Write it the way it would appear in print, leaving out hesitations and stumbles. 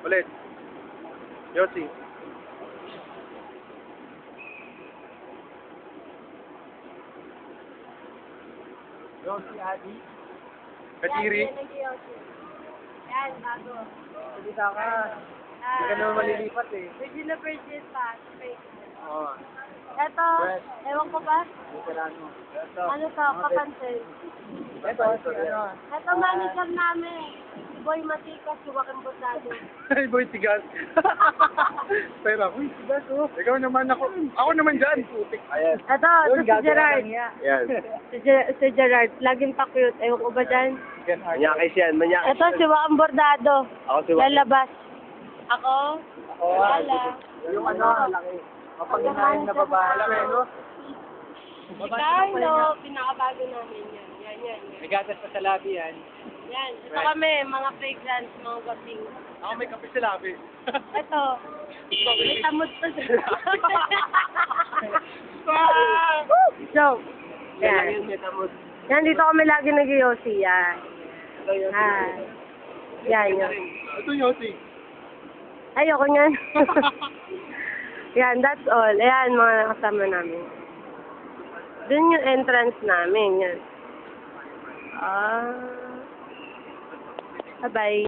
Ulit. Yossi. Yossi, Adi. Katiri. Yan, bago. Salita ka. Hindi ka naman malilipat eh. Virgin na virgin pa. Fake. Oo. Eto, ewan ko ba? Veterano. Ito. Ano to, kapansin. Ito, si ano. Eto, manager namin. Si Boy Maticas, si Joaquin Bordado. Ay, boy, tigas. Pero ako, tigas, oh. Ikaw naman ako. Ako naman dyan. Putik. Ayan. Eto, ito si Gerard. Yan. Si Gerard, laging pa-cute. Ewan ko ba dyan? Manyakis yan, manyakis. Ito, si Joaquin Bordado. Ako si Joaquin. Lalabas. Ako? Wala. Yung ano, laki. Mapanginahin na babae. Laki, no? Si Carlo, pinakabago namin yan. Yan. May gatas pa sa labi yan. Yan. Ito kami, mga fragrance, mga gasing. Ako may kape sa labi. Ito. May tamod to siya. So, yan. Yan, dito kami lagi nag-yosi. Yan. Yan, yan. Ito Yossi. Ayoko niyan. Yan, that's all. Ayan, mga nakasama namin. Doon yung entrance namin. Yan. Bye-bye.